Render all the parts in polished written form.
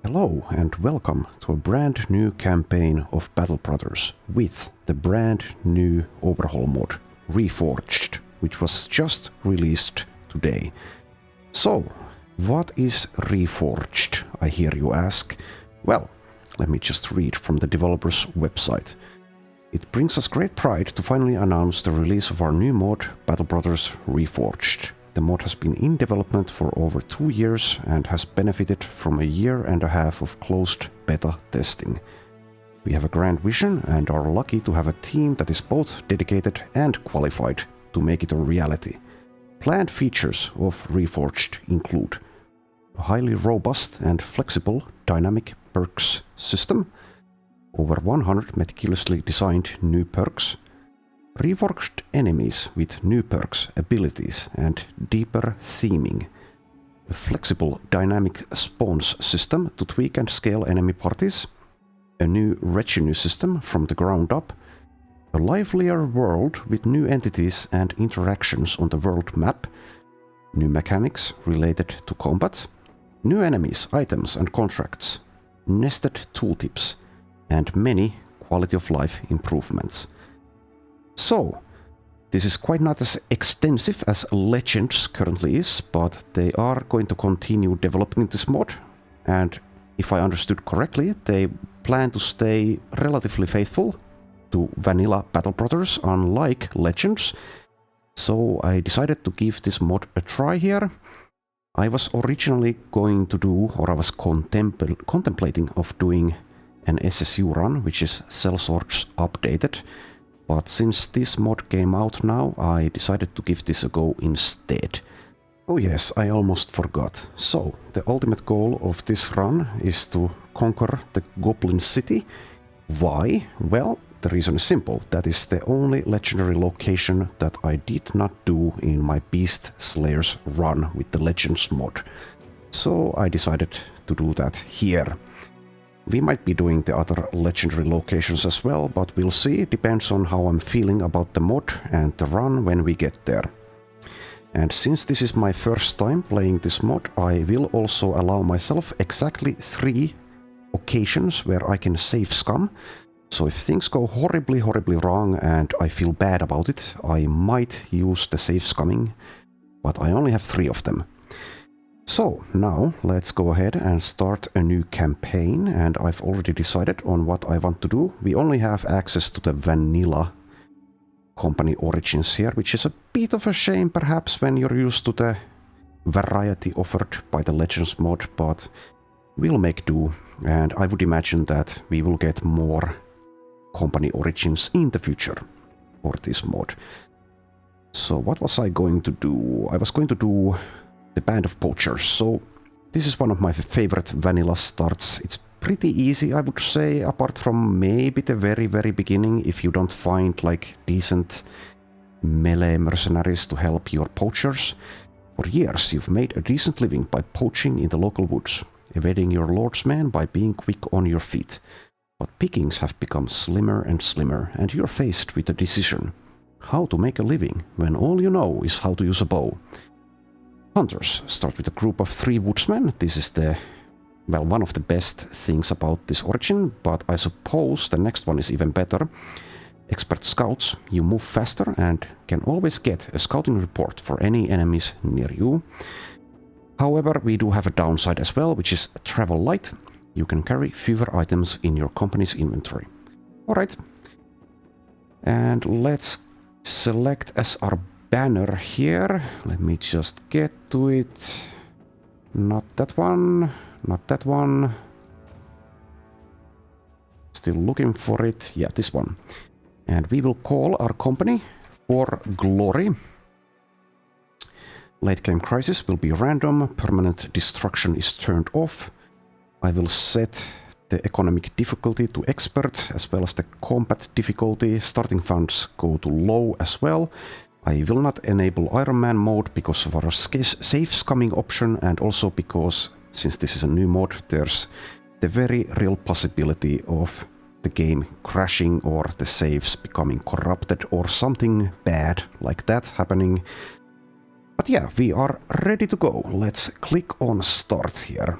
Hello and welcome to a brand new campaign of Battle Brothers with the brand new Overhaul mod, Reforged, which was just released today. So, what is Reforged, I hear you ask? Well, let me just read from the developer's website. It brings us great pride to finally announce the release of our new mod, Battle Brothers Reforged. The mod has been in development for over 2 years and has benefited from a year and a half of closed beta testing. We have a grand vision and are lucky to have a team that is both dedicated and qualified to make it a reality. Planned features of Reforged include a highly robust and flexible dynamic perks system, over 100 meticulously designed new perks, reworked enemies with new perks, abilities, and deeper theming, a flexible dynamic spawns system to tweak and scale enemy parties, a new retinue system from the ground up, a livelier world with new entities and interactions on the world map, new mechanics related to combat, new enemies, items, and contracts, nested tooltips, and many quality of life improvements. So, this is quite not as extensive as Legends currently is, but they are going to continue developing this mod, and if I understood correctly, they plan to stay relatively faithful to vanilla Battle Brothers, unlike Legends. So I decided to give this mod a try here. I was originally going to do, or I was contemplating of doing an SSU run, which is Sellswords updated. But since this mod came out now, I decided to give this a go instead. Oh yes, I almost forgot. So, the ultimate goal of this run is to conquer the Goblin City. Why? Well, the reason is simple. That is the only legendary location that I did not do in my Beast Slayers run with the Legends mod. So I decided to do that here. We might be doing the other legendary locations as well, but we'll see. It depends on how I'm feeling about the mod and the run when we get there. And since this is my first time playing this mod, I will also allow myself exactly 3 occasions where I can save scum. So if things go horribly wrong and I feel bad about it, I might use the save scumming, but I only have 3 of them. So, now let's go ahead and start a new campaign, and I've already decided on what I want to do. We only have access to the vanilla company origins here, which is a bit of a shame perhaps when you're used to the variety offered by the Legends mod, but we'll make do, and I would imagine that we will get more company origins in the future for this mod. So what was I going to do? I was going to do the Band of Poachers. So this is one of my favorite vanilla starts. It's pretty easy, I would say, apart from maybe the very beginning, if you don't find like decent melee mercenaries to help your poachers. For years you've made a decent living by poaching in the local woods, evading your lord's men by being quick on your feet. But pickings have become slimmer and slimmer, and you're faced with a decision: how to make a living when all you know is how to use a bow. Hunters start with a group of 3 woodsmen. This is one of the best things about this origin, but I suppose the next one is even better. Expert scouts, you move faster and can always get a scouting report for any enemies near you. However, we do have a downside as well, which is travel light. You can carry fewer items in your company's inventory. Alright. And let's select as our banner here. Let me just get to it. Not that one. Not that one. Still looking for it. Yeah, this one. And we will call our company For Glory. Late game crisis will be random. Permanent destruction is turned off. I will set the economic difficulty to expert, as well as the combat difficulty. Starting funds go to low as well. I will not enable Iron Man mode because of our safe scumming option, and also because, since this is a new mod, there's the very real possibility of the game crashing or the saves becoming corrupted or something bad like that happening. But yeah, we are ready to go. Let's click on start here.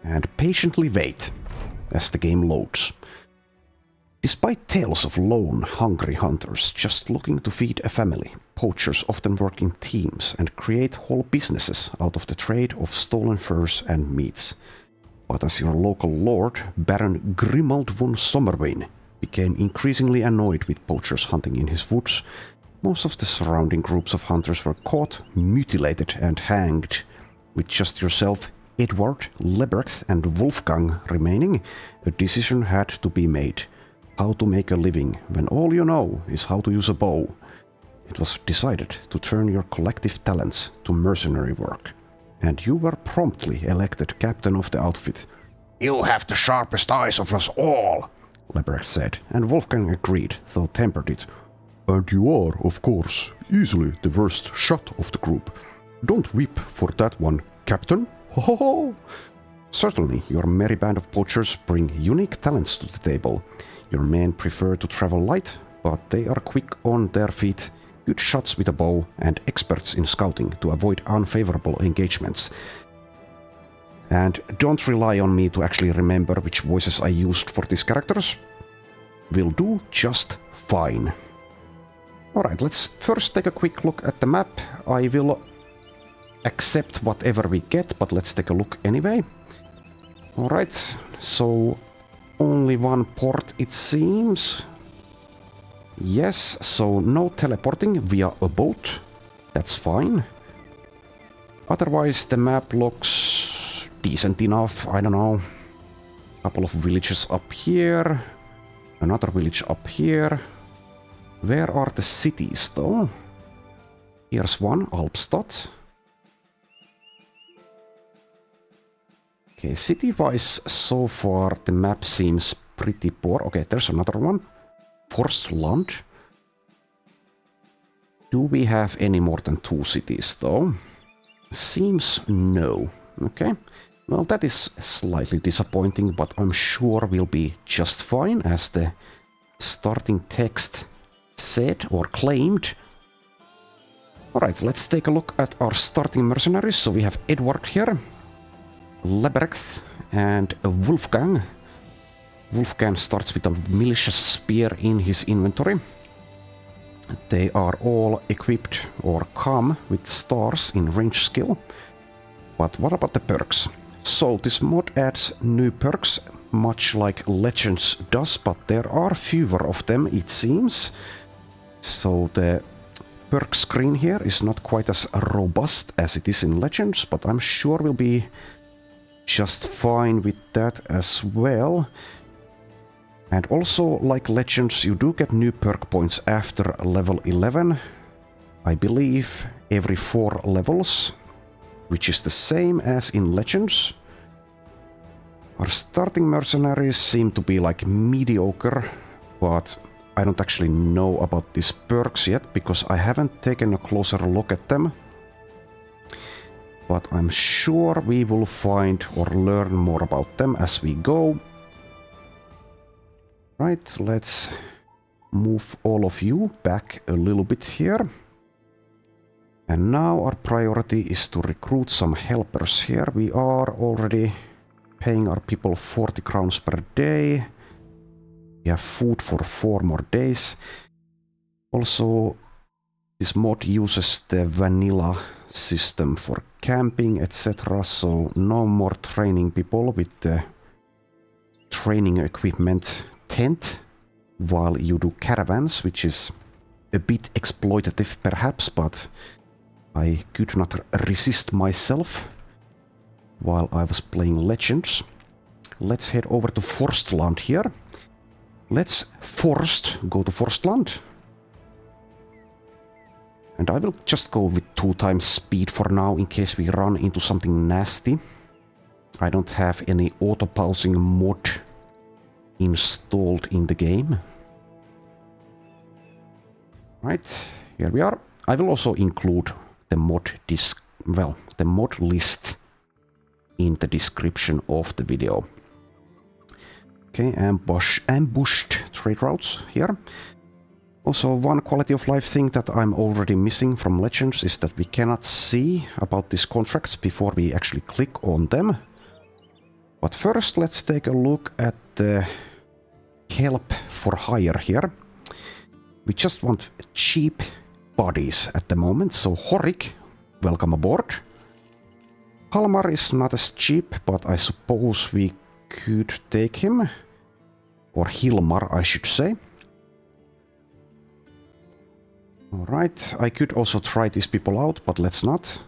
and patiently wait as the game loads. Despite tales of lone, hungry hunters just looking to feed a family, poachers often work in teams and create whole businesses out of the trade of stolen furs and meats. But as your local lord, Baron Grimald von Sommerwein, became increasingly annoyed with poachers hunting in his woods, most of the surrounding groups of hunters were caught, mutilated and hanged. With just yourself, Edward, Lebrecht and Wolfgang remaining, a decision had to be made. How to make a living when all you know is how to use a bow. It was decided to turn your collective talents to mercenary work, and you were promptly elected captain of the outfit. "You have the sharpest eyes of us all," Lebrecht said, and Wolfgang agreed, though tempered it. "And you are, of course, easily the worst shot of the group. Don't weep for that one, Captain. Ho ho ho! Certainly, your merry band of poachers bring unique talents to the table. Your men prefer to travel light, but they are quick on their feet, good shots with a bow, and experts in scouting to avoid unfavorable engagements. And don't rely on me to actually remember which voices I used for these characters. Will do just fine." Alright, let's first take a quick look at the map. I will accept whatever we get, but let's take a look anyway. Alright, so only one port it seems. Yes, so no teleporting via a boat. That's fine. Otherwise the map looks decent enough, I don't know. Couple of villages up here. Another village up here. Where are the cities though? Here's one, Alpstadt. Okay, city-wise, so far the map seems pretty poor. Okay, there's another one. Forstland. Do we have any more than 2 cities, though? Seems no. Okay. Well, that is slightly disappointing, but I'm sure we'll be just fine, as the starting text said or claimed. Alright, let's take a look at our starting mercenaries. So we have Edward here, Lebrecht and Wolfgang. Wolfgang starts with a malicious spear in his inventory. They are all equipped or come with stars in range skill. But what about the perks? So this mod adds new perks, much like Legends does, but there are fewer of them, it seems. So the perk screen here is not quite as robust as it is in Legends, but I'm sure we'll be just fine with that as well. And also, like Legends, you do get new perk points after level 11. I believe every 4 levels, which is the same as in Legends. Our starting mercenaries seem to be like mediocre, but I don't actually know about these perks yet, because I haven't taken a closer look at them. But I'm sure we will find or learn more about them as we go. Right, let's move all of you back a little bit here. And now our priority is to recruit some helpers here. We are already paying our people 40 crowns per day. We have food for 4 more days. Also, this mod uses the vanilla system for camping, etc. So no more training people with the training equipment tent while you do caravans, which is a bit exploitative perhaps, but I could not resist myself while I was playing Legends. Let's head over to Forstland here. Let's go to Forstland. And I will just go with 2 times speed for now, in case we run into something nasty. I don't have any auto-pausing mod installed in the game. Right, here we are. I will also include the mod the mod list in the description of the video. Okay, ambushed trade routes here. Also, one quality of life thing that I'm already missing from Legends is that we cannot see about these contracts before we actually click on them. But first, let's take a look at the help for hire here. We just want cheap bodies at the moment, so Horik, welcome aboard. Halmar is not as cheap, but I suppose we could take him. Or Hilmar, I should say. Alright, I could also try these people out, but let's not.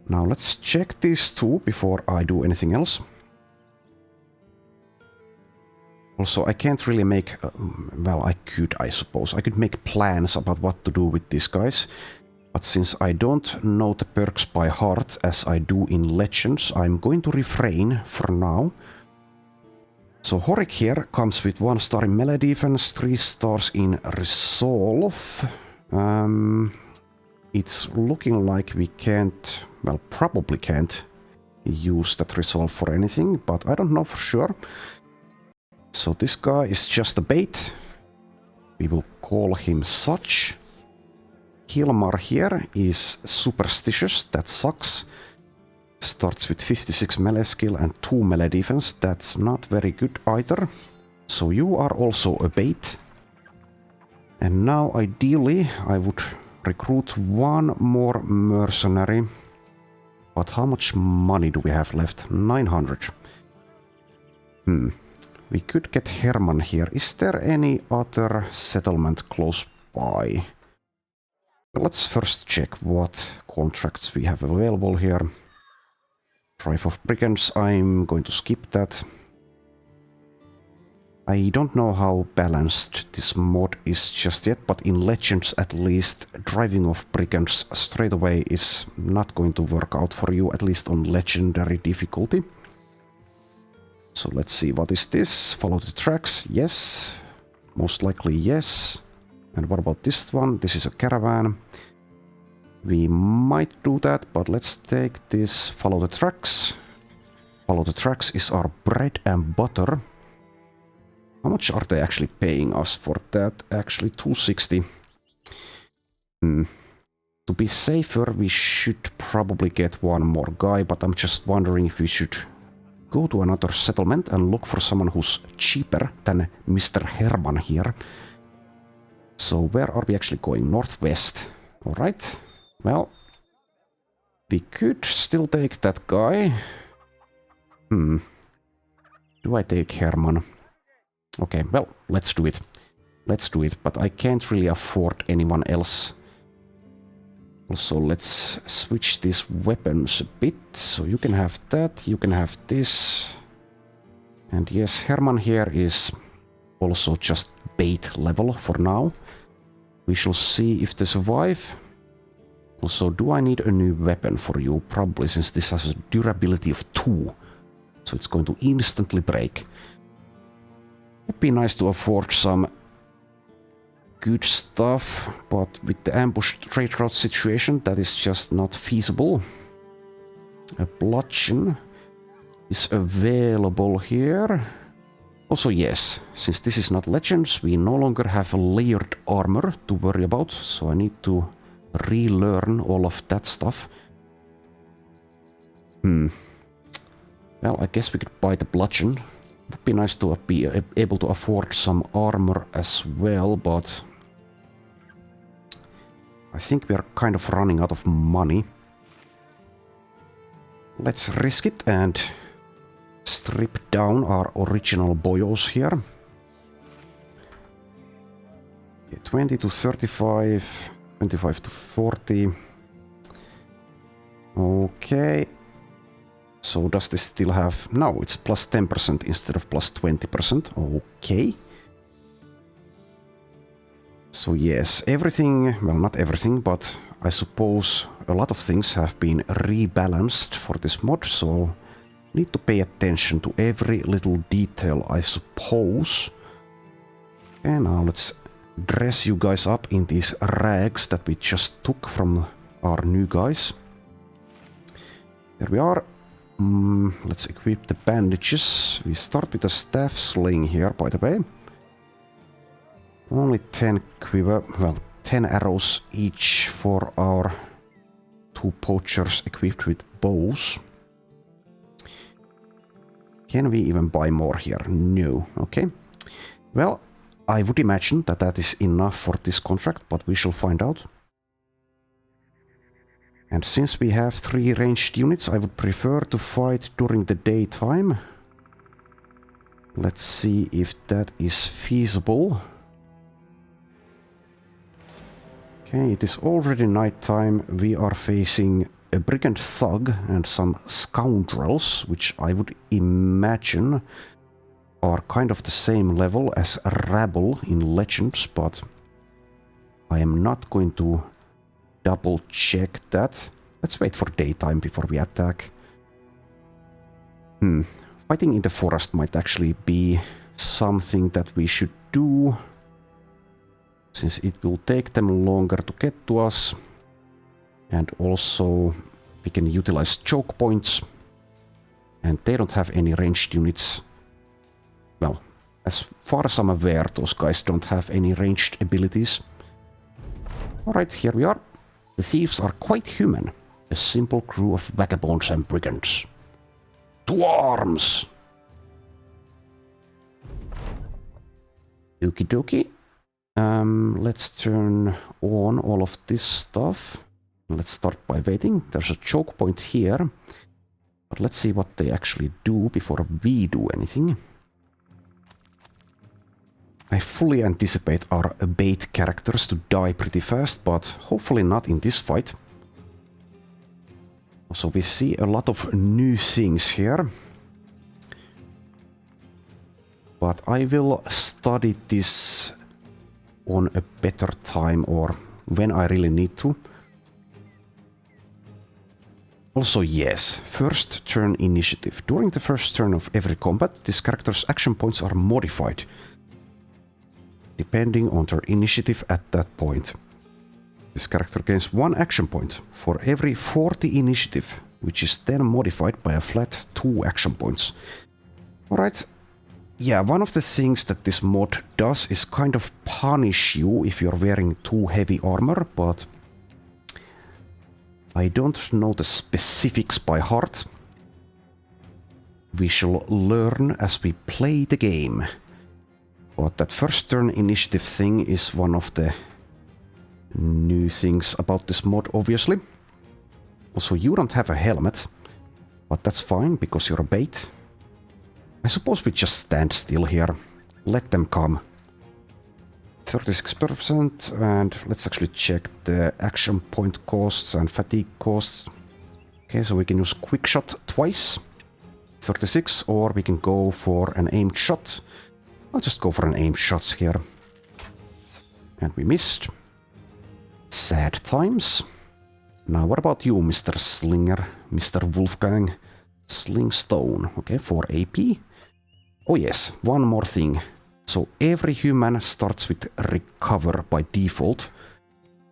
Now let's check these two before I do anything else. Also, I can't really make... well, I could, I suppose. I could make plans about what to do with these guys. But since I don't know the perks by heart as I do in Legends, I'm going to refrain for now. So Horik here comes with 1 star in melee defense, 3 stars in resolve. It's looking like we can't, well, probably can't use that resolve for anything, but I don't know for sure. So this guy is just a bait. We will call him such. Hilmar here is superstitious, that sucks. Starts with 56 melee skill and 2 melee defense, that's not very good either. So you are also a bait. And now ideally I would recruit 1 more mercenary. But how much money do we have left? 900. We could get Herman here. Is there any other settlement close by? Let's first check what contracts we have available here. Drive of Brigands, I'm going to skip that. I don't know how balanced this mod is just yet, but in Legends at least, driving of Brigands straight away is not going to work out for you, at least on Legendary difficulty. So let's see, what is this? Follow the tracks, yes. Most likely yes. And what about this one? This is a caravan. We might do that, but let's take this follow the tracks. Follow the tracks is our bread and butter. How much are they actually paying us for that? Actually 260. To be safer, we should probably get 1 more guy, but I'm just wondering if we should go to another settlement and look for someone who's cheaper than Mr. Herman here. So where are we actually going? Northwest. Alright. Well, we could still take that guy. Do I take Herman? Okay, well, let's do it. Let's do it, but I can't really afford anyone else. Also, let's switch these weapons a bit. So you can have that, you can have this. And yes, Herman here is also just bait level for now. We shall see if they survive. Also, do I need a new weapon for you? Probably, since this has a durability of 2. So it's going to instantly break. Would be nice to afford some good stuff, but with the ambush trade route situation, that is just not feasible. A bludgeon is available here. Also, yes, since this is not Legends, we no longer have a layered armor to worry about, so I need to relearn all of that stuff. Well, I guess we could buy the bludgeon. Would be nice to be able to afford some armor as well, but I think we are kind of running out of money. Let's risk it and strip down our original boyos here. Okay, 20 to 35, 25 to 40. Okay. So does this still have... No, it's plus 10% instead of plus 20%. Okay. So yes, everything... Well, not everything, but I suppose a lot of things have been rebalanced for this mod, so need to pay attention to every little detail, I suppose. And now let's dress you guys up in these rags that we just took from our new guys. There we are. Let's equip the bandages. We start with a staff sling here, by the way. Only 10 quiver, well, 10 arrows each for our 2 poachers equipped with bows. Can we even buy more here? No. Okay. Well, I would imagine that that is enough for this contract, but we shall find out. And since we have 3 ranged units, I would prefer to fight during the daytime. Let's see if that is feasible. Okay, it is already nighttime. We are facing a brigand thug and some scoundrels, which I would imagine are kind of the same level as a rabble in Legends, but I am not going to double check that. Let's wait for daytime before we attack. Fighting in the forest might actually be something that we should do, since it will take them longer to get to us. And also we can utilize choke points. And they don't have any ranged units. Well, as far as I'm aware, those guys don't have any ranged abilities. Alright, here we are. The thieves are quite human. A simple crew of vagabonds and brigands. To arms! Okie dokie. Let's turn on all of this stuff. Let's start by waiting. There's a choke point here. But let's see what they actually do before we do anything. I fully anticipate our bait characters to die pretty fast, but hopefully not in this fight. So we see a lot of new things here. But I will study this on a better time, or when I really need to. Also, yes, first turn initiative. During the first turn of every combat, this character's action points are modified, depending on their initiative at that point. This character gains 1 action point for every 40 initiative, which is then modified by a flat 2 action points. Alright. Yeah, one of the things that this mod does is kind of punish you if you're wearing too heavy armor, but I don't know the specifics by heart. We shall learn as we play the game. But that first turn initiative thing is one of the new things about this mod, obviously. Also, you don't have a helmet, but that's fine because you're a bait. I suppose we just stand still here. Let them come. 36%, and let's actually check the action point costs and fatigue costs. Okay, so we can use quick shot twice. 36, or we can go for an aimed shot. I'll just go for an aimed shot here. And we missed. Sad times. Now what about you, Mr. Slinger? Mr. Wolfgang? Sling Stone. Okay, 4 AP. Oh yes, one more thing. So every human starts with recover by default.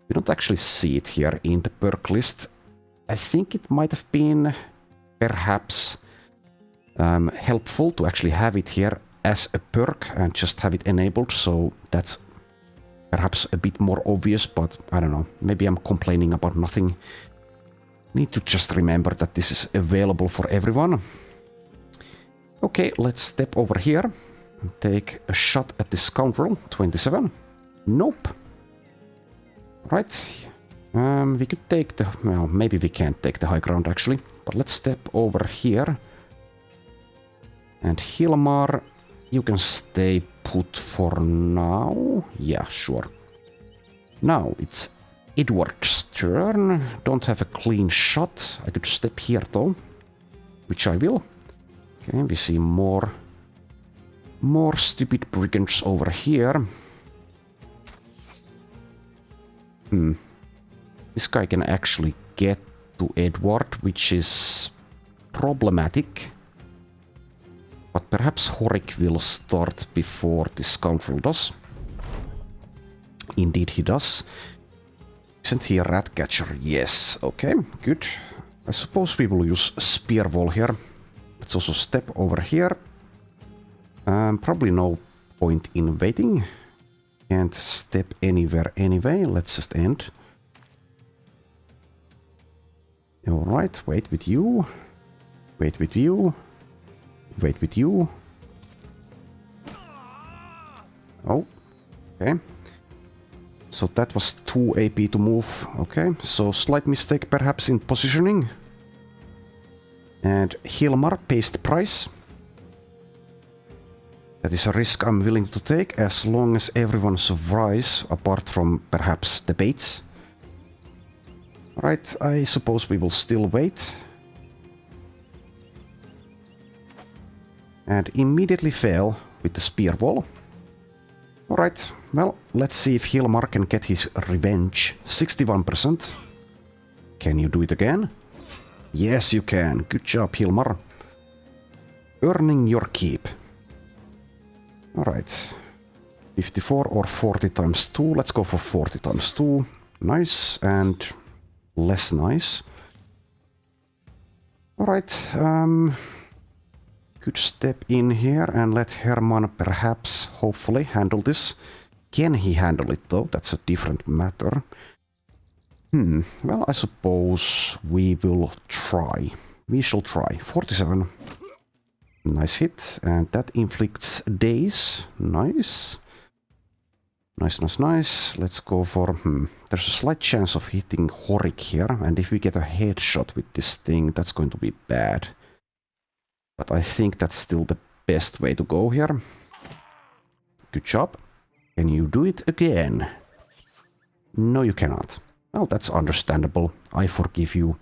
We don't actually see it here in the perk list. I think it might have been perhaps helpful to actually have it here as a perk and just have it enabled, so that's perhaps a bit more obvious, but I don't know, maybe I'm complaining about nothing. Need to just remember that this is available for everyone. Okay, let's step over here and take a shot at this scoundrel. 27. Nope. Right. We could take the... well, maybe we can't take the high ground actually, but let's step over here. And Hilmar, you can stay put for now. Yeah, sure. Now it's Edward's turn. Don't have a clean shot. I could step here though, which I will. Okay, we see more stupid brigands over here. This guy can actually get to Edward, which is problematic. But perhaps Horik will start before this scoundrel does. Indeed he does. Isn't he a rat catcher? Yes. Okay, good. I suppose we will use spear wall here. Let's also step over here. Probably no point in waiting. Can't step anywhere anyway. Let's just end. Alright, wait with you. Wait with you. Wait with you. Oh, okay. So that was 2 AP to move. Okay, so slight mistake perhaps in positioning. And Hilmar pays the price. That is a risk I'm willing to take as long as everyone survives, apart from perhaps the baits. Alright, I suppose we will still wait. And immediately fail with the spear wall. Alright, well, let's see if Hilmar can get his revenge. 61%. Can you do it again? Yes, you can. Good job, Hilmar. Earning your keep. Alright. 54 or 40 times 2. Let's go for 40 times 2. Nice and less nice. Alright, could step in here and let Herman perhaps, hopefully, handle this. Can he handle it though? That's a different matter. Well, I suppose we will try. We shall try. 47. Nice hit. And that inflicts daze. Nice. Nice, nice, nice. Let's go for... There's a slight chance of hitting Horik here. And if we get a headshot with this thing, that's going to be bad. But I think that's still the best way to go here. Good job. Can you do it again? No, you cannot. Well, that's understandable. I forgive you.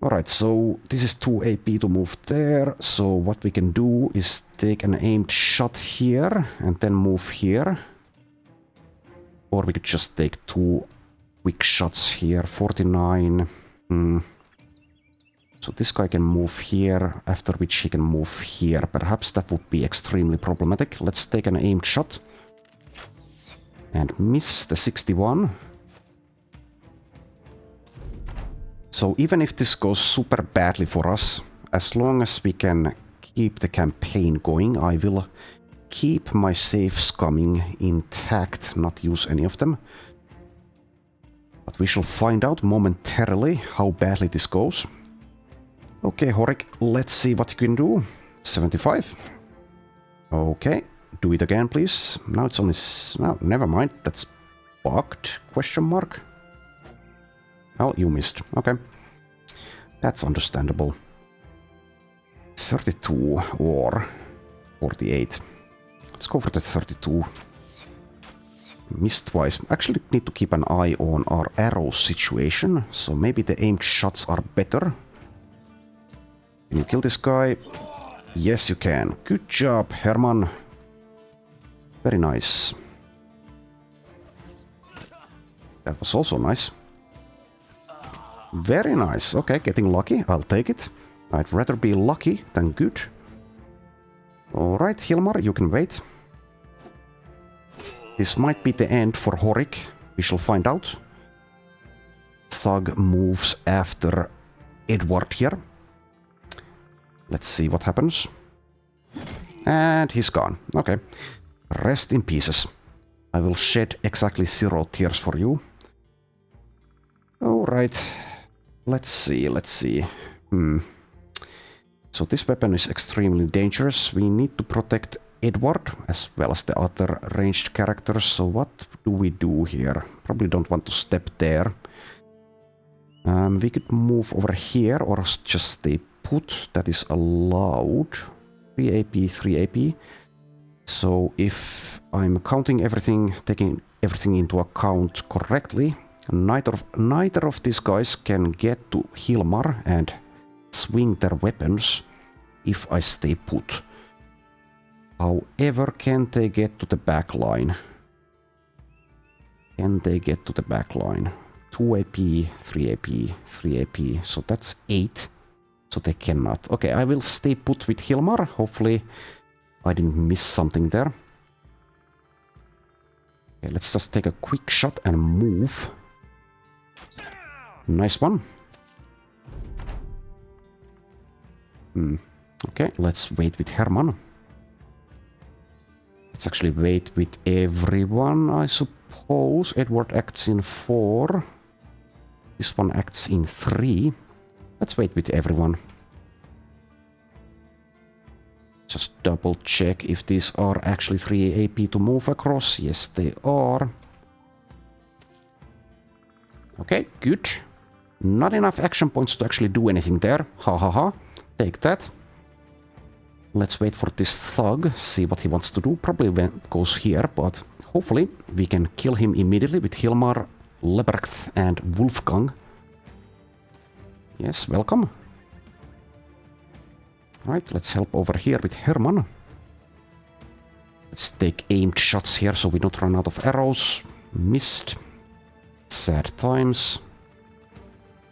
Alright, so this is 2 AP to move there. So what we can do is take an aimed shot here and then move here. Or we could just take 2 quick shots here. 49. So this guy can move here, after which he can move here. Perhaps that would be extremely problematic. Let's take an aimed shot. And miss the 61. So even if this goes super badly for us, as long as we can keep the campaign going, I will keep my safes coming intact, not use any of them. But we shall find out momentarily how badly this goes. Okay, Horik, let's see what you can do. 75. Okay, do it again, please. Now it's only... No, never mind, that's bugged, question mark. Oh, you missed. Okay. That's understandable. 32 or 48. Let's go for the 32. Missed twice. Actually need to keep an eye on our arrow situation, so maybe the aimed shots are better. Can you kill this guy? Yes, you can. Good job, Herman. Very nice. That was also nice. Very nice. Okay, getting lucky. I'll take it. I'd rather be lucky than good. Alright, Hilmar, you can wait. This might be the end for Horik. We shall find out. Thug moves after Edward here. Let's see what happens. And he's gone. Okay. Rest in pieces. I will shed exactly 0 tears for you. Alright. Let's see, let's see. So this weapon is extremely dangerous. We need to protect Edward as well as the other ranged characters. So what do we do here? Probably don't want to step there. We could move over here or just stay put. That is allowed. 3 AP, 3 AP. So if I'm counting everything, taking everything into account correctly, neither of these guys can get to Hilmar and swing their weapons if I stay put. However, can they get to the back line? Can they get to the back line? 2 AP, 3 AP, 3 AP, so that's 8. So they cannot. Okay, I will stay put with Hilmar. Hopefully I didn't miss something there. Okay, let's just take a quick shot and move. Nice one. Okay, let's wait with Herman. Let's actually wait with everyone, I suppose. Edward acts in 4. This one acts in 3. Let's wait with everyone. Just double check if these are actually 3 AP to move across. Yes, they are. Okay, good. Not enough action points to actually do anything there. Ha ha ha. Take that. Let's wait for this thug, see what he wants to do. Probably goes here, but hopefully we can kill him immediately with Hilmar, Lebrecht and Wolfgang. Yes, welcome. Right, let's help over here with Herman. Let's take aimed shots here so we don't run out of arrows. Missed. Sad times.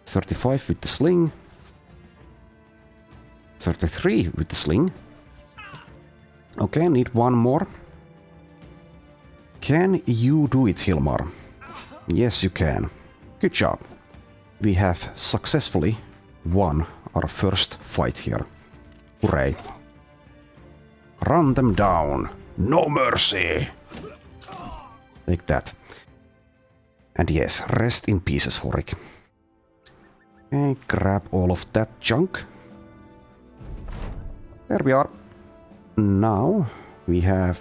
35 with the sling. 33 with the sling. Okay, need one more. Can you do it, Hilmar? Yes, you can. Good job. We have successfully won our first fight here. Hooray. Run them down. No mercy. Take that. And yes, rest in pieces, Horik. Okay, grab all of that junk. There we are. Now we have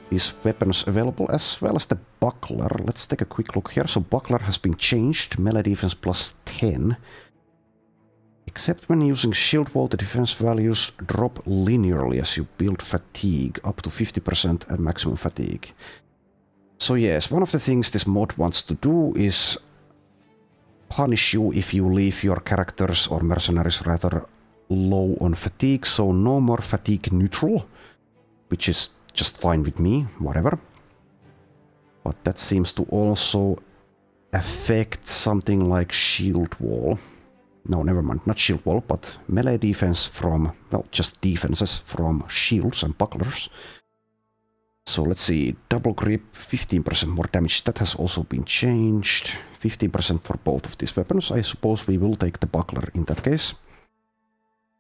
these weapons available as well as the buckler. Let's take a quick look here. So buckler has been changed. Melee defense plus 10. Except when using shield wall, the defense values drop linearly as you build fatigue, up to 50% at maximum fatigue. So yes, one of the things this mod wants to do is punish you if you leave your characters or mercenaries rather low on fatigue, so no more fatigue neutral, which is just fine with me, whatever. But that seems to also affect something like shield wall. No, never mind, not shield wall, but melee defense from, well, just defenses from shields and bucklers. So let's see, double grip, 15% more damage, that has also been changed. 15% for both of these weapons. I suppose we will take the buckler in that case.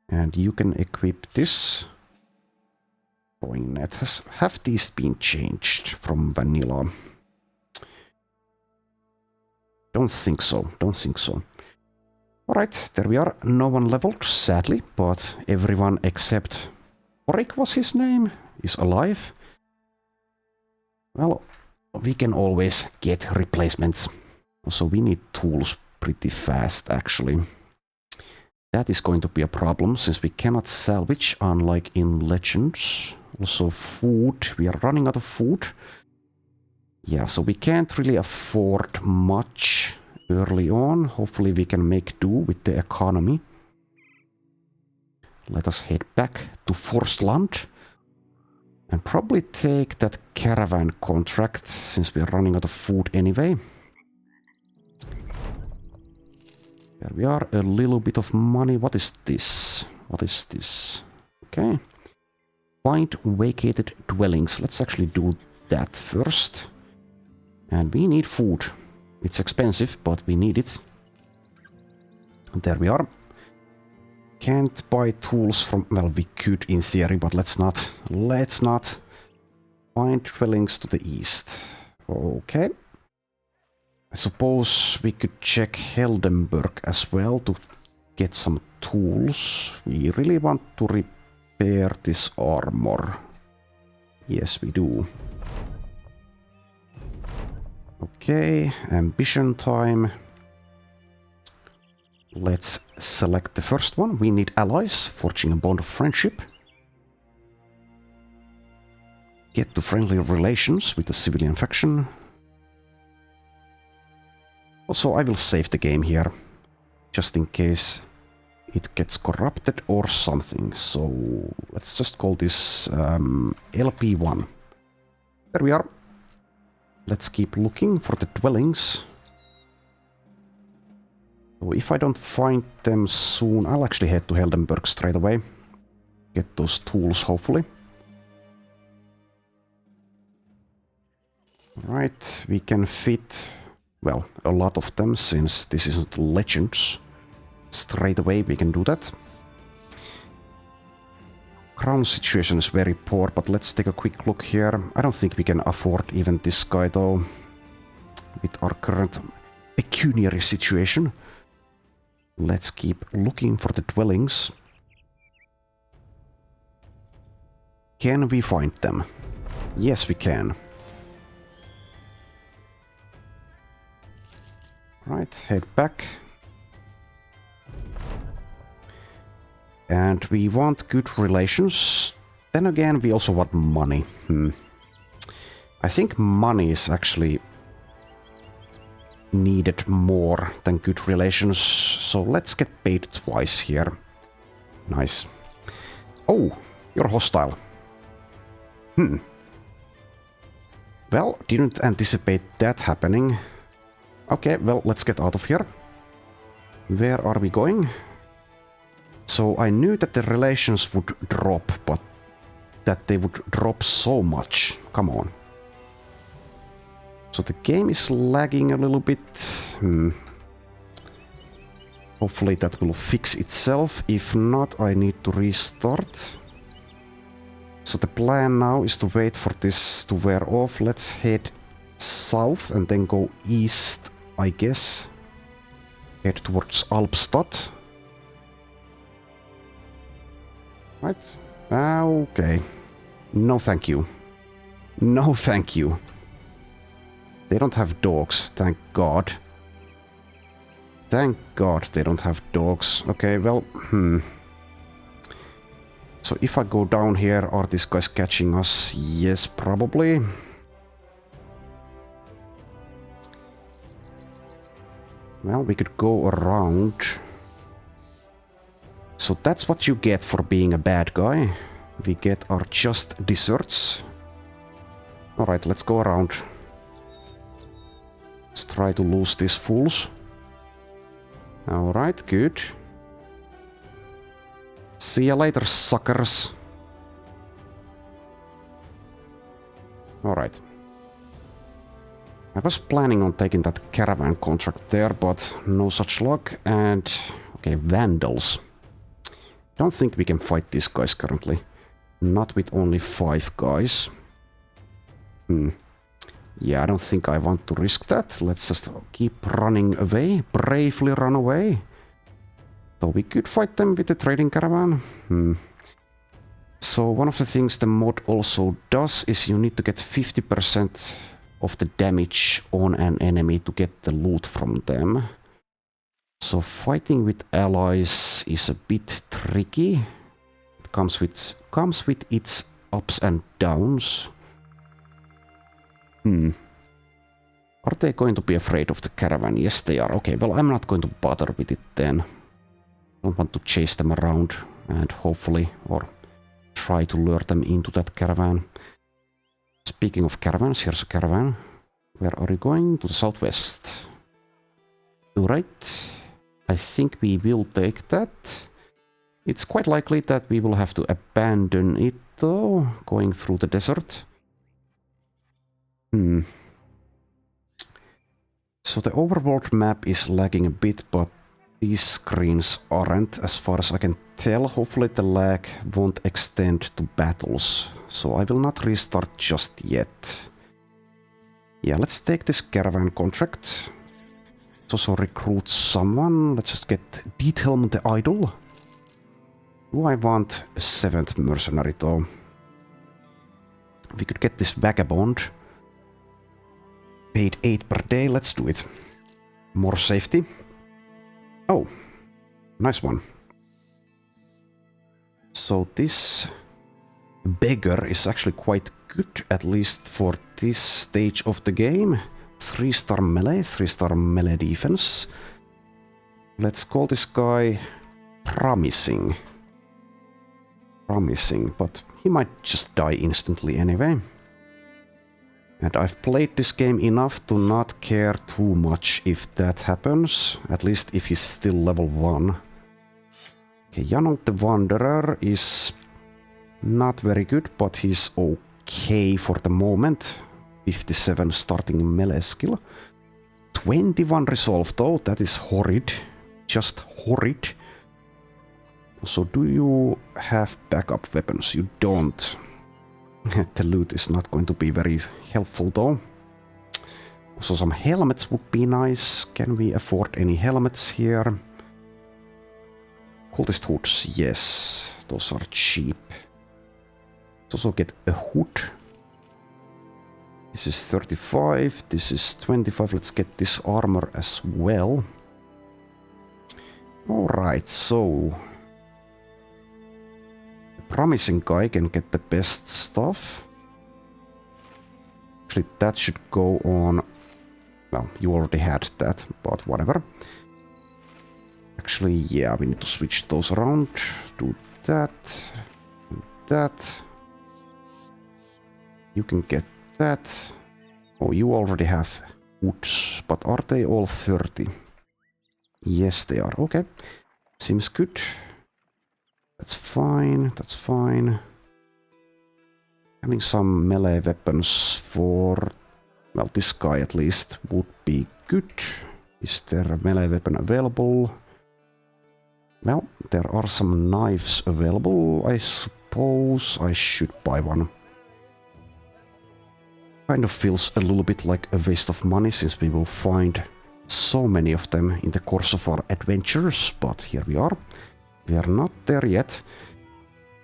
And you can equip this. Throwing net. Have these been changed from vanilla? Don't think so, don't think so. Alright, there we are. No one leveled, sadly, but everyone except Horik was his name, is alive. Well, we can always get replacements. Also, we need tools pretty fast, actually. That is going to be a problem, since we cannot salvage, unlike in Legends. Also, food. We are running out of food. Yeah, so we can't really afford much early on. Hopefully we can make do with the economy. Let us head back to Forstland. And probably take that caravan contract, since we're running out of food anyway. There we are, a little bit of money. What is this? What is this? Okay. Find vacated dwellings. Let's actually do that first. And we need food. It's expensive, but we need it. And there we are. Can't buy tools from... Well, we could in theory, but let's not. Let's not. Find dwellings to the east. Okay. I suppose we could check Heldenberg as well to get some tools. We really want to repair this armor. Yes, we do. Okay, ambition time. Let's select the first one. We need allies, forging a bond of friendship. Get to friendly relations with the civilian faction. Also, I will save the game here, just in case it gets corrupted or something. So let's just call this LP1. There we are. Let's keep looking for the dwellings. So if I don't find them soon, I'll actually head to Heldenberg straight away. Get those tools, hopefully. Right, we can fit, well, a lot of them, since this isn't Legends. Straight away we can do that. Crown situation is very poor, but let's take a quick look here. I don't think we can afford even this guy, though, with our current pecuniary situation. Let's keep looking for the dwellings. Can we find them? Yes, we can. Right, head back. And we want good relations. Then again, we also want money. I think money is actually needed more than good relations. So let's get paid twice here. Nice. Oh, you're hostile. Well, didn't anticipate that happening. Okay, well, let's get out of here. Where are we going? So I knew that the relations would drop, but that they would drop so much. Come on. So the game is lagging a little bit. Hopefully that will fix itself. If not, I need to restart. So the plan now is to wait for this to wear off. Let's head south and then go east, I guess. Head towards Alpstad. Right. Okay. No thank you. No thank you. They don't have dogs, thank God. Thank God they don't have dogs. Okay, well, So if I go down here, are these guys catching us? Yes, probably. Well, we could go around. So that's what you get for being a bad guy. We get our just desserts. Alright, let's go around. Let's try to lose these fools. Alright, good. See you later, suckers. Alright. I was planning on taking that caravan contract there, but no such luck. And, okay, vandals. Don't think we can fight these guys currently. Not with only 5 guys. Yeah, I don't think I want to risk that. Let's just keep running away. Bravely run away. So we could fight them with the trading caravan. So one of the things the mod also does is you need to get 50% of the damage on an enemy to get the loot from them. So fighting with allies is a bit tricky. It comes with its ups and downs. Are they going to be afraid of the caravan? Yes, they are. Okay, well, I'm not going to bother with it then. I don't want to chase them around and hopefully, or try to lure them into that caravan. Speaking of caravans, here's a caravan. Where are you going? To the southwest. Right. I think we will take that. It's quite likely that we will have to abandon it though, going through the desert. So the overworld map is lagging a bit, but these screens aren't, as far as I can tell. Hopefully the lag won't extend to battles, so I will not restart just yet. Yeah, let's take this caravan contract. Let's also recruit someone. Let's just get Diethelm the Idol. Do I want a 7th mercenary though? We could get this vagabond. Paid 8 per day, let's do it. More safety. Oh, nice one. So this beggar is actually quite good, at least for this stage of the game. 3-star melee, 3-star melee defense. Let's call this guy promising. Promising, but he might just die instantly anyway. And I've played this game enough to not care too much if that happens, at least if he's still level 1. Okay, Janong the Wanderer is not very good, but he's okay for the moment. 57 starting melee skill. 21 resolve though, that is horrid. Just horrid. So do you have backup weapons? You don't. The loot is not going to be very helpful though. Also some helmets would be nice. Can we afford any helmets here? Cultist hoods, yes. Those are cheap. Let's also get a hood. This is 35, this is 25. Let's get this armor as well. Alright, so the promising guy can get the best stuff. Actually, that should go on. Well, you already had that, but whatever. Actually, yeah, we need to switch those around. Do that. Do that. You can get that. Oh, you already have woods, but are they all 30? Yes, they are. Okay. Seems good. That's fine. That's fine. Having some melee weapons for, well, this guy at least would be good. Is there a melee weapon available? Well, there are some knives available. I suppose I should buy one. Kind of feels a little bit like a waste of money since we will find so many of them in the course of our adventures, but here we are. We are not there yet.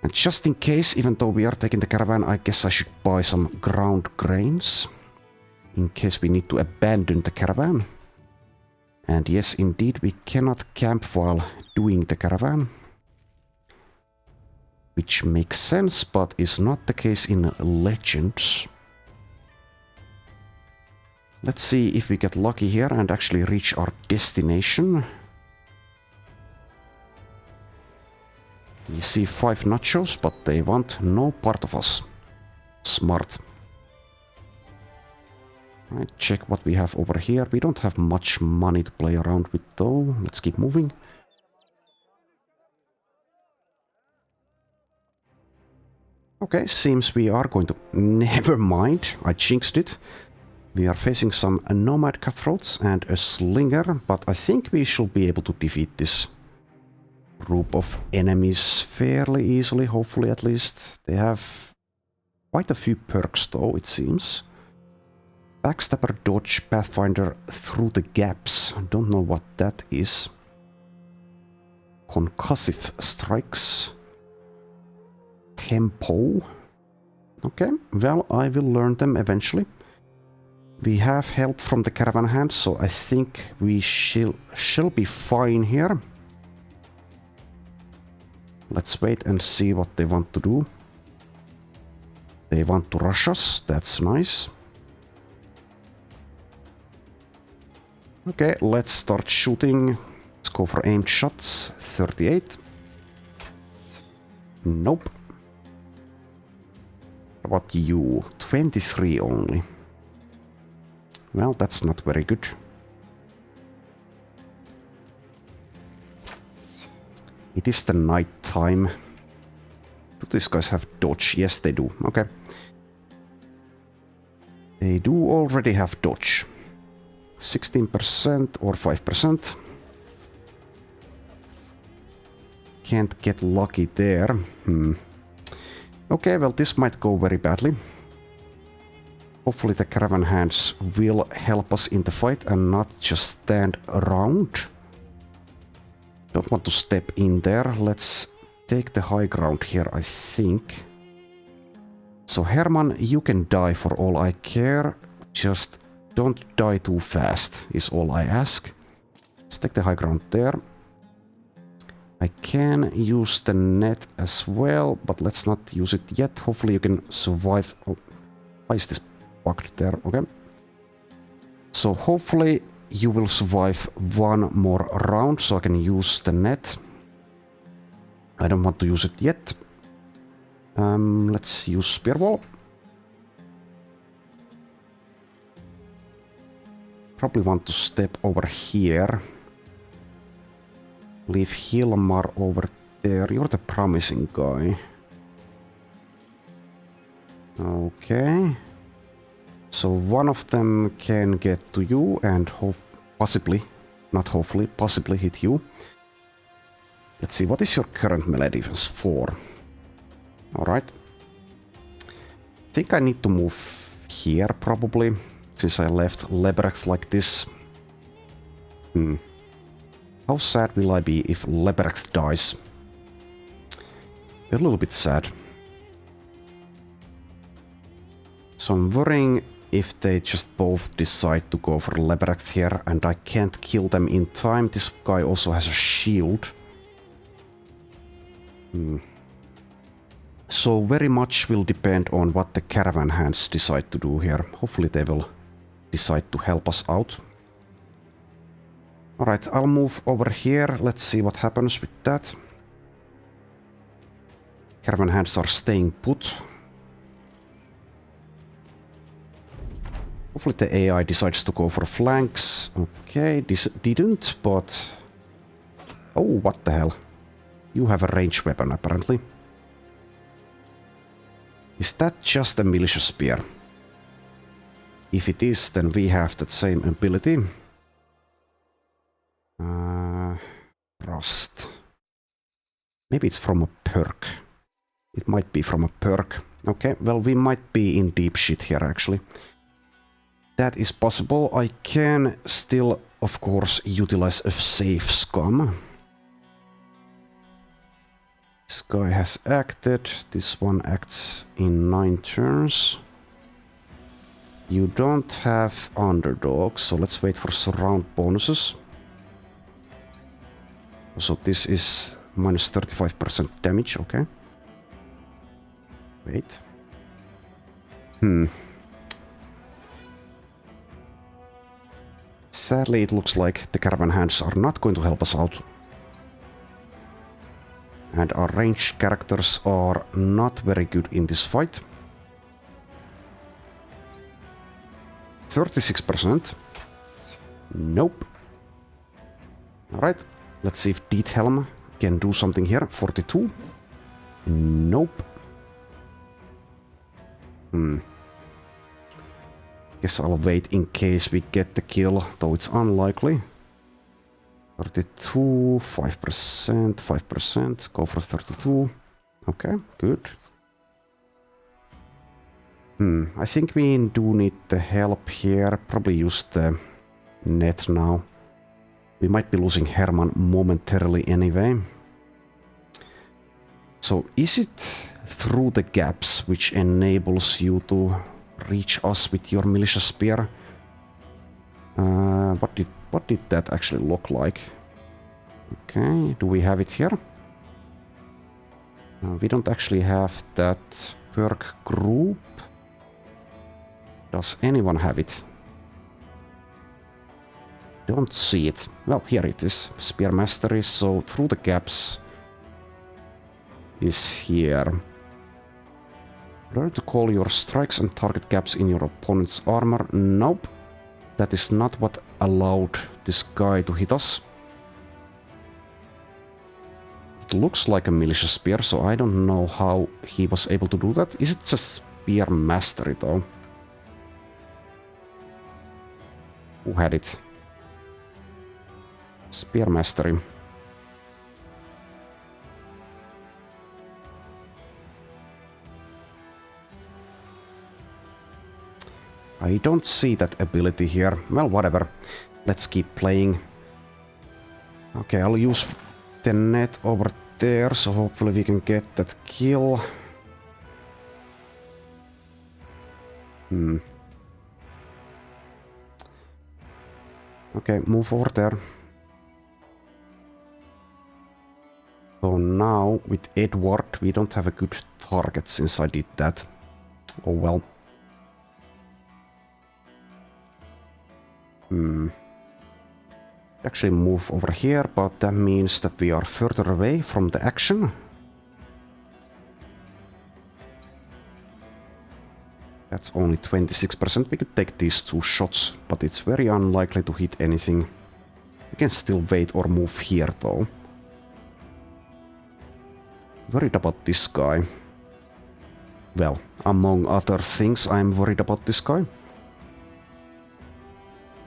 And just in case, even though we are taking the caravan, I guess I should buy some ground grains in case we need to abandon the caravan. And yes, indeed, we cannot camp while doing the caravan. Which makes sense, but is not the case in Legends. Let's see if we get lucky here and actually reach our destination. We see 5 nachos, but they want no part of us. Smart. Right, check what we have over here. We don't have much money to play around with though. Let's keep moving. Okay, seems we are going to... Never mind, I jinxed it. We are facing some nomad cutthroats and a slinger, but I think we should be able to defeat this group of enemies fairly easily, hopefully at least. They have quite a few perks though, it seems. Backstabber, dodge, pathfinder through the gaps. I don't know what that is. Concussive strikes. Tempo. Okay, well, I will learn them eventually. We have help from the caravan hands, so I think we shall be fine here. Let's wait and see what they want to do. They want to rush us, that's nice. Okay, let's start shooting. Let's go for aimed shots. 38. Nope. How about you? 23 only. Well, that's not very good. It is the night time. Do these guys have dodge? Yes, they do. Okay. They do already have dodge. 16% or 5%. Can't get lucky there. Okay, well, this might go very badly. Hopefully the caravan hands will help us in the fight and not just stand around. Don't want to step in there. Let's take the high ground here, I think. So Herman, you can die for all I care. Just don't die too fast, is all I ask. Let's take the high ground there. I can use the net as well, but let's not use it yet. Hopefully you can survive. Oh, why is this bugged there? Okay. So hopefully you will survive one more round so I can use the net. I don't want to use it yet. Let's use spear wall. Probably want to step over here. Leave Hilmar over there. You're the promising guy. Okay. So one of them can get to you and possibly, not hopefully, possibly hit you. Let's see, what is your current melee defense? 4. Alright. I think I need to move here probably, since I left Lebrecht like this. How sad will I be if Lebrecht dies? A little bit sad. So I'm worrying if they just both decide to go for Lebrecht here, and I can't kill them in time. This guy also has a shield. So very much will depend on what the caravan hands decide to do here. Hopefully they will decide to help us out. Alright, I'll move over here. Let's see what happens with that. Caravan hands are staying put. Hopefully the AI decides to go for flanks. Okay, this didn't, but... Oh, what the hell? You have a ranged weapon, apparently. Is that just a militia spear? If it is, then we have that same ability. Rust. Maybe it's from a perk. It might be from a perk. Okay, well, we might be in deep shit here, actually. That is possible. I can still, of course, utilize a safe scum. This guy has acted. This one acts in 9 turns. You don't have underdogs, so let's wait for surround bonuses. So this is minus 35% damage, okay. Wait. Sadly, it looks like the caravan hands are not going to help us out. And our ranged characters are not very good in this fight. 36%. Nope. Alright, let's see if Diethelm can do something here. 42. Nope. Guess I'll wait in case we get the kill, though it's unlikely. 32, 5%, 5%, go for 32. Okay, good. I think we do need the help here. Probably use the net now. We might be losing Herman momentarily anyway. So is it through the gaps which enables you to reach us with your militia spear? What did that actually look like? Okay, do we have it here? We don't actually have that perk group. Does anyone have it? Don't see it. Well, here it is. Spear Mastery, so through the gaps is here. Learn to call your strikes and target gaps in your opponent's armor. Nope. That is not what allowed this guy to hit us. It looks like a militia spear, so I don't know how he was able to do that. Is it just Spear Mastery, though? Who had it? Spear Mastery. I don't see that ability here. Well, whatever. Let's keep playing. Okay, I'll use the net over there, so hopefully we can get that kill. Okay, move over there. So now, with Edward, we don't have a good target since I did that. Oh well. Actually move over here, but that means that we are further away from the action. That's only 26%. We could take these 2 shots, but it's very unlikely to hit anything. We can still wait or move here, though. Worried about this guy. Well, among other things, I'm worried about this guy.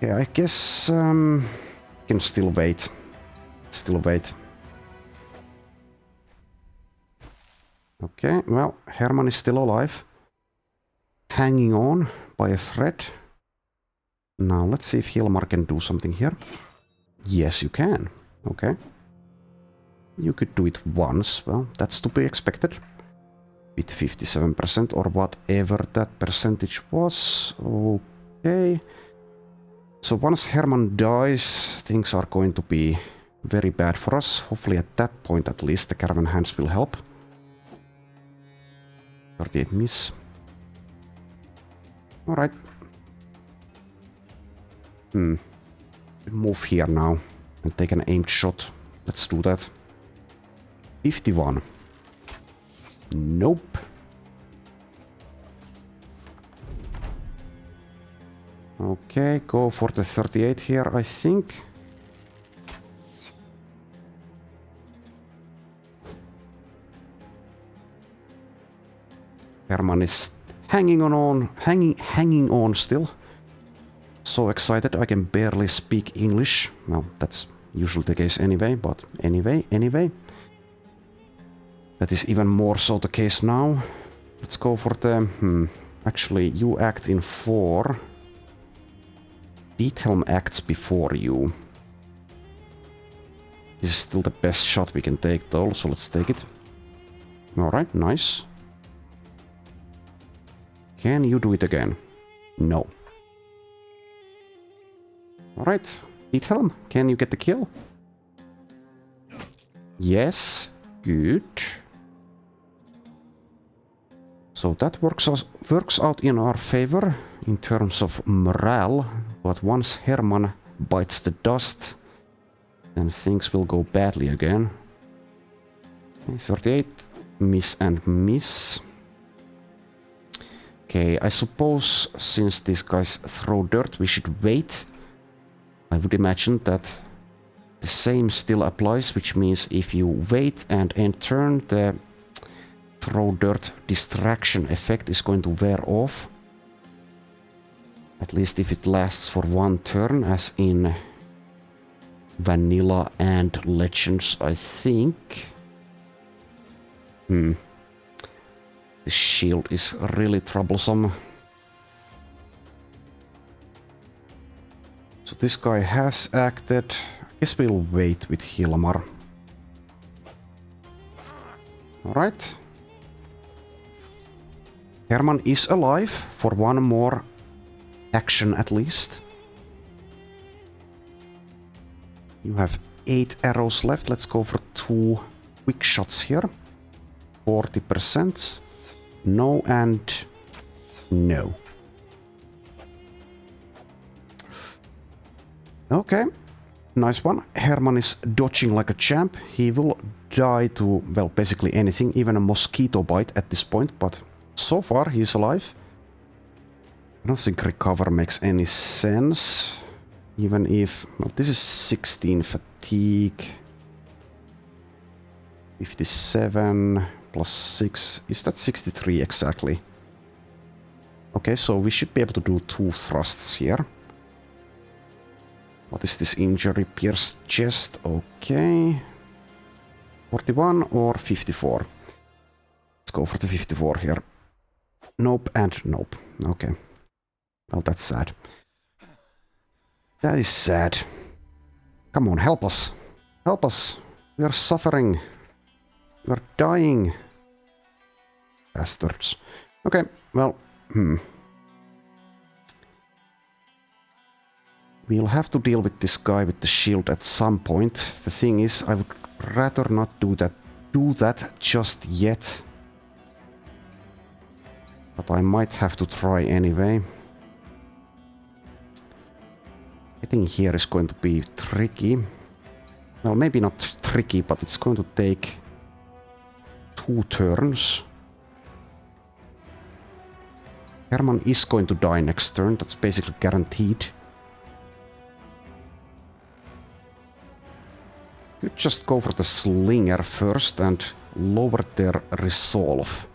Yeah, I guess can still wait. Still wait. Okay, well, Herman is still alive. Hanging on by a thread. Now let's see if Hilmar can do something here. Yes, you can. Okay. You could do it once. Well, that's to be expected. with 57% or whatever that percentage was. Okay. So once Herman dies, things are going to be very bad for us. Hopefully at that point at least the caravan hands will help. 38 miss. Alright. Move here now and take an aimed shot. Let's do that. 51. Nope. Okay, go for the 38 here, I think. Herman is hanging on still. So excited I can barely speak English. Well, that's usually the case anyway, but anyway. That is even more so the case now. Let's go for the... Actually, you act in 4. Diethelm acts before you. This is still the best shot we can take though, so let's take it. Alright, nice. Can you do it again? No. Alright, Diethelm, can you get the kill? Yes, good. So that works out in our favor in terms of morale, but once Herman bites the dust, then things will go badly again. Okay, 38, miss and miss. Okay, I suppose since these guys throw dirt, we should wait. I would imagine that the same still applies, which means if you wait and end turn, the throw dirt distraction effect is going to wear off. At least if it lasts for one turn, as in Vanilla and Legends, I think. The shield is really troublesome. So this guy has acted. I guess we'll wait with Hilmar. Alright. Herman is alive for one more action at least. You have 8 arrows left. Let's go for 2 quick shots here. 40%. No and no. Okay. Nice one. Herman is dodging like a champ. He will die to, well, basically anything, even a mosquito bite at this point, but so far he's alive. I don't think recover makes any sense. Even if... Well, this is 16 fatigue. 57 plus 6. Is that 63 exactly? Okay, so we should be able to do 2 thrusts here. What is this injury? Pierced chest. Okay. 41 or 54? Let's go for the 54 here. Nope and nope. Okay. Well, that's sad. That is sad. Come on, help us. Help us. We are suffering. We are dying. Bastards. Okay, well, we'll have to deal with this guy with the shield at some point. The thing is, I would rather not do that just yet. But I might have to try anyway. Getting here is going to be tricky. Well, maybe not tricky, but it's going to take 2 turns. Herman is going to die next turn. That's basically guaranteed. Could just go for the slinger first and lower their resolve.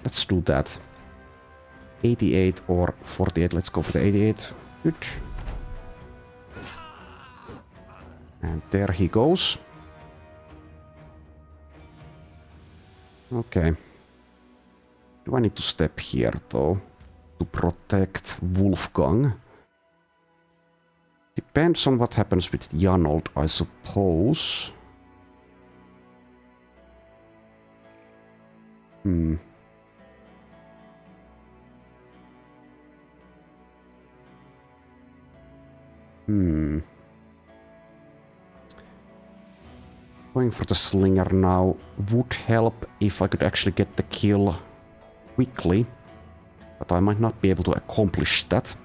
Let's do that. 88 or 48. Let's go for the 88. Good. And there he goes. Okay. Do I need to step here, though, to protect Wolfgang? Depends on what happens with Janold, I suppose. Hmm. Hmm. Going for the slinger now would help if I could actually get the kill quickly, but I might not be able to accomplish that.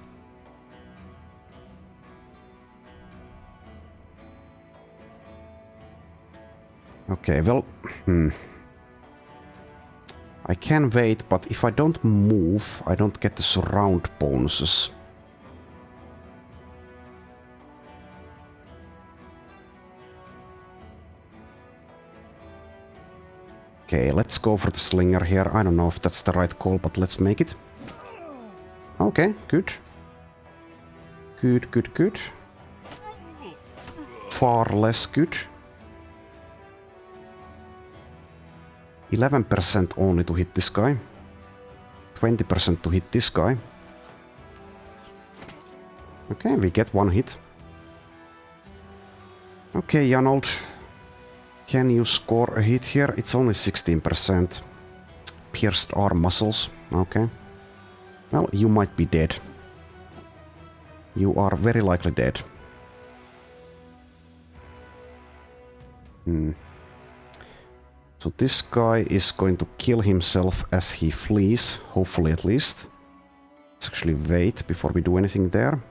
Okay, well, I can wait, but if I don't move, I don't get the surround bonuses. Okay, let's go for the slinger here. I don't know if that's the right call, but let's make it. Okay, good. Good. Far less good. 11% only to hit this guy. 20% to hit this guy. Okay, we get one hit. Okay, Janold. Can you score a hit here? It's only 16%. Pierced arm muscles. Okay. Well, you might be dead. You are very likely dead. So this guy is going to kill himself as he flees, hopefully at least. Let's actually wait before we do anything there.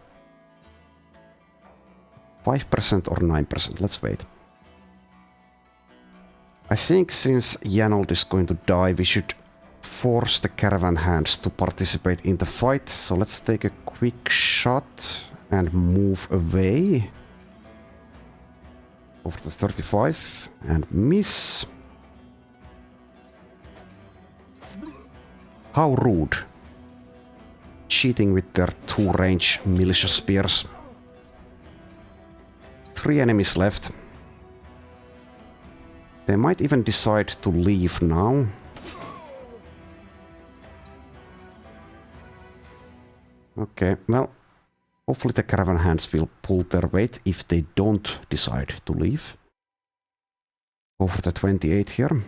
5% or 9%, let's wait. I think since Janold is going to die, we should force the caravan hands to participate in the fight. So let's take a quick shot and move away. Over to 35 and miss. How rude. Cheating with their 2-range militia spears. 3 enemies left. They might even decide to leave now. Okay, well, hopefully the caravan hands will pull their weight if they don't decide to leave. Go for the 28 here.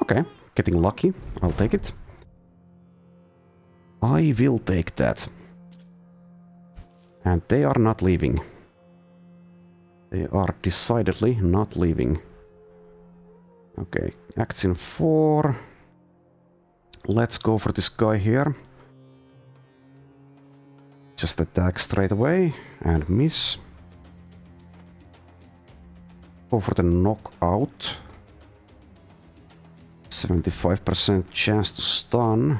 Okay, getting lucky. I'll take it. I will take that. And they are not leaving. They are decidedly not leaving. Okay, acts in 4. Let's go for this guy here. Just attack straight away and miss. Go for the knockout. 75% chance to stun.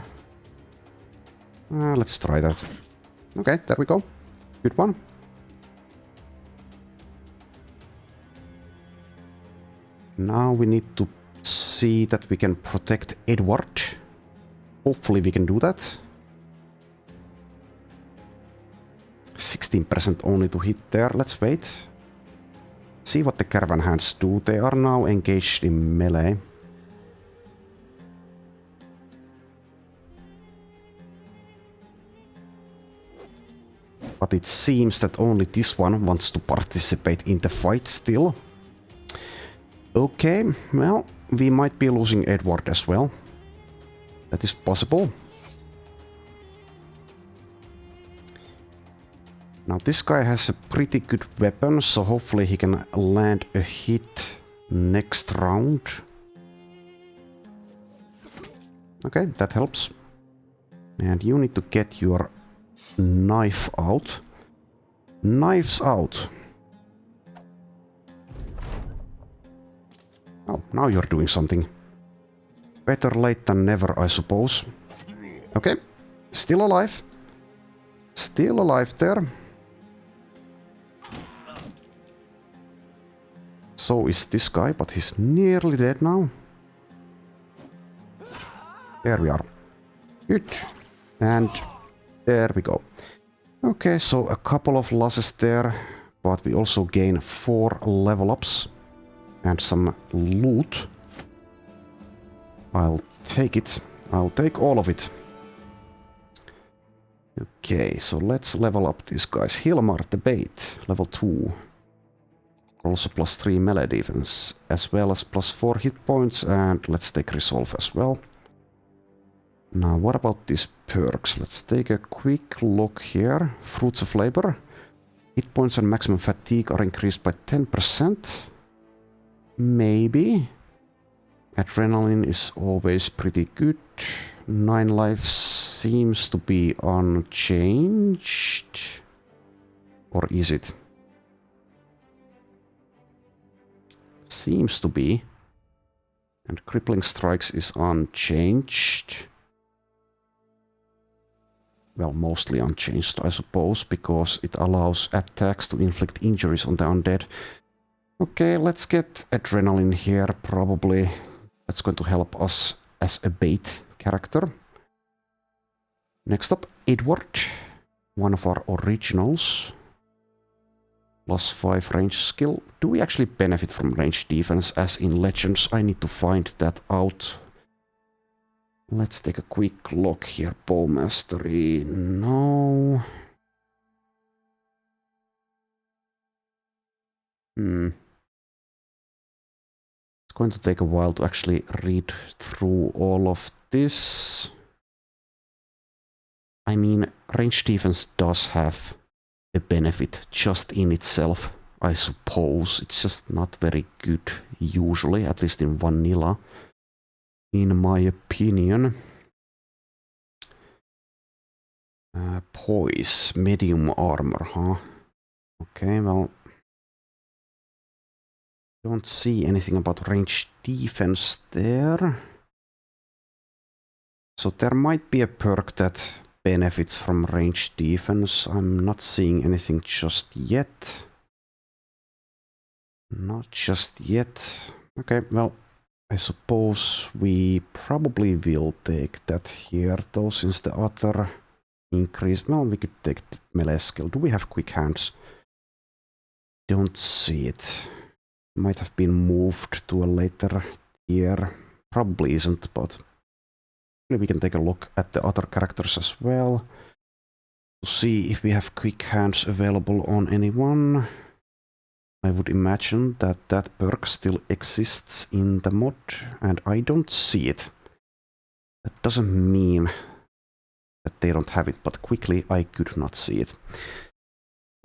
Let's try that. Okay, there we go. Good one. Now we need to see that we can protect Edward. Hopefully we can do that. 16% only to hit there. Let's wait. See what the caravan hands do. They are now engaged in melee. But it seems that only this one wants to participate in the fight still. Okay, well, we might be losing Edward as well. That is possible. Now this guy has a pretty good weapon, so hopefully he can land a hit next round. Okay, that helps. And you need to get your knife out. Knives out. Oh, now you're doing something. Better late than never, I suppose. Okay, still alive. Still alive there. So is this guy, but he's nearly dead now. There we are. Good. And there we go. Okay, so a couple of losses there, but we also gain 4 level ups and some loot. I'll take it. I'll take all of it. Okay, so let's level up these guys. Hilmar the Bait, level 2. Also +3 melee defense, as well as +4 hit points, and let's take resolve as well. Now, what about these perks? Let's take a quick look here. Fruits of labor. Hit points and maximum fatigue are increased by 10%. Maybe. Adrenaline is always pretty good. 9 lives seems to be unchanged. Or is it? Seems to be. And crippling strikes is unchanged. Well, mostly unchanged, I suppose, because it allows attacks to inflict injuries on the undead. Okay, let's get adrenaline here, probably. That's going to help us as a bait character. Next up, Edward, one of our originals. +5 range skill. Do we actually benefit from range defense as in Legends? I need to find that out. Let's take a quick look here. Bow mastery, no. It's going to take a while to actually read through all of this. I mean, range defense does have a benefit just in itself, I suppose. It's just not very good, usually, at least in vanilla, in my opinion. Poise, medium armor, huh? Okay, well, don't see anything about range defense there. So there might be a perk that benefits from range defense. I'm not seeing anything just yet. Not just yet. Okay, well, I suppose we probably will take that here, though, since the other increase. Well, we could take the melee skill. Do we have quick hands? Don't see it. Might have been moved to a later tier. Probably isn't, but we can take a look at the other characters as well to see if we have quick hands available on anyone. I would imagine that that perk still exists in the mod, and I don't see it. That doesn't mean that they don't have it, but quickly I could not see it.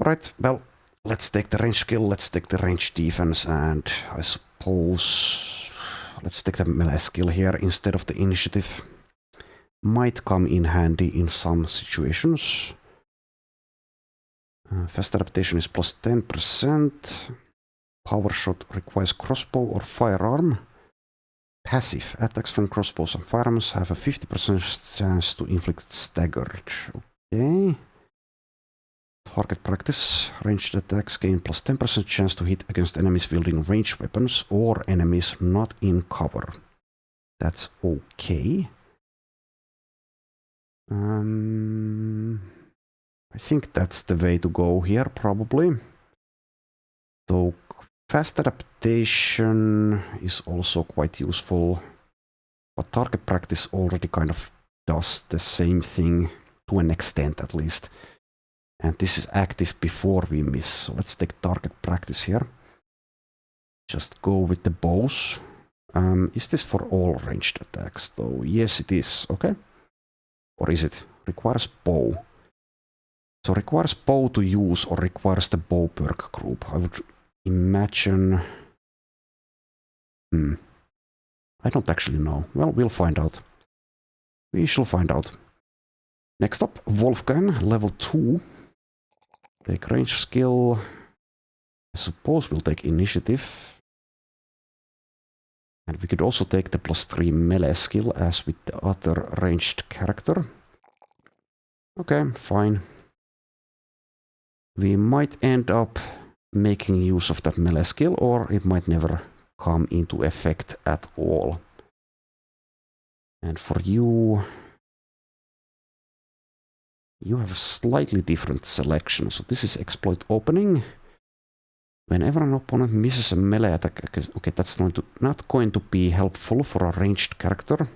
Alright, well, let's take the range skill, let's take the range defense, and I suppose let's take the melee skill here instead of the initiative. Might come in handy in some situations. Fast adaptation is +10%. Power shot requires crossbow or firearm. Passive attacks from crossbows and firearms have a 50% chance to inflict staggered. Okay. Target practice. Ranged attacks gain +10% chance to hit against enemies wielding ranged weapons or enemies not in cover. That's okay. I think that's the way to go here, probably. Though fast adaptation is also quite useful, but target practice already kind of does the same thing, to an extent at least. And this is active before we miss, so let's take target practice here. Just go with the bows. Is this for all ranged attacks, though? Yes, it is. Okay. Or is it? Requires bow. So requires bow to use or requires the bow perk group. I would imagine... I don't actually know. Well, we'll find out. We shall find out. Next up, Wolfgang, level 2. Take range skill. I suppose we'll take initiative. And we could also take the +3 melee skill as with the other ranged character. Okay, fine. We might end up making use of that melee skill, or it might never come into effect at all. And for you, you have a slightly different selection. So this is exploit opening. Whenever an opponent misses a melee attack, okay, that's not going to be helpful for a ranged character.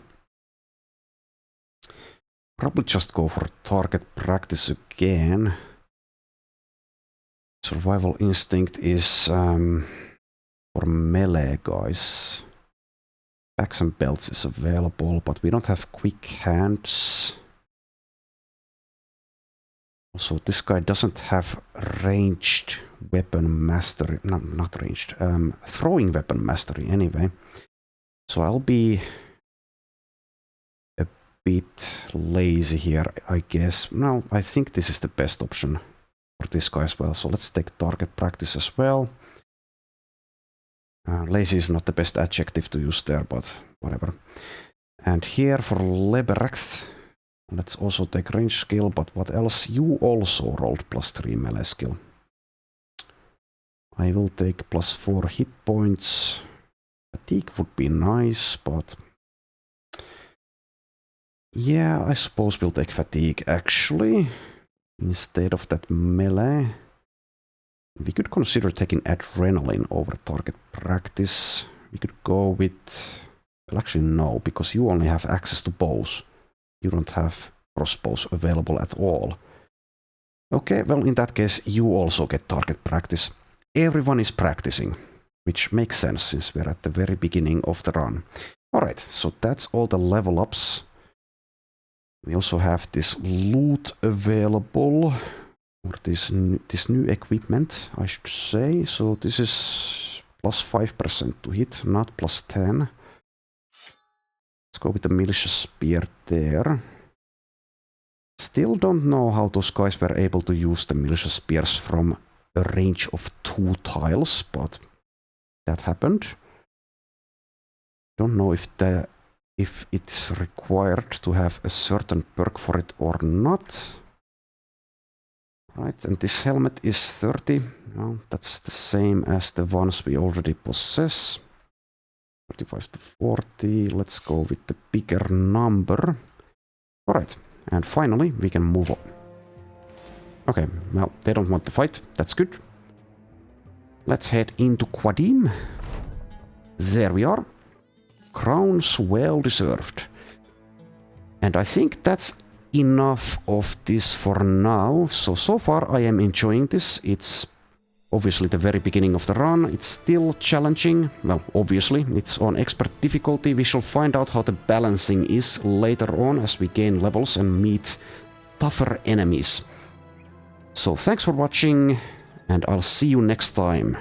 Probably just go for target practice again. Survival instinct is for melee guys. Packs and belts is available, but we don't have quick hands. Also, this guy doesn't have ranged weapon mastery. No, not ranged. Throwing weapon mastery anyway. So I'll be a bit lazy here, I guess. No, I think this is the best option for this guy as well. So let's take target practice as well. Lazy is not the best adjective to use there, but whatever. And here for Lebereth, let's also take range skill, but what else? You also rolled +3 melee skill. I will take +4 hit points. Fatigue would be nice, but yeah, I suppose we'll take fatigue actually instead of that melee. We could consider taking adrenaline over target practice. We could go with... Well, actually no, because you only have access to bows. You don't have crossbows available at all. Okay, well in that case you also get target practice. Everyone is practicing, which makes sense since we're at the very beginning of the run. Alright, so that's all the level ups. We also have this loot available. Or this new equipment, I should say. So this is +5% to hit, not +10. Let's go with the militia spear there. Still don't know how those guys were able to use the militia spears from a range of 2 tiles, but that happened. Don't know if it's required to have a certain perk for it or not. Right, and this helmet is 30. Well, that's the same as the ones we already possess. 35 to 40. Let's go with the bigger number. Alright, and finally we can move on. Okay, well, they don't want to fight. That's good. Let's head into Quadim. There we are. Crowns well deserved. And I think that's enough of this for now. So far I am enjoying this. It's obviously the very beginning of the run. It's still challenging. Well, obviously it's on expert difficulty. We shall find out how the balancing is later on as we gain levels and meet tougher enemies. So thanks for watching, and I'll see you next time.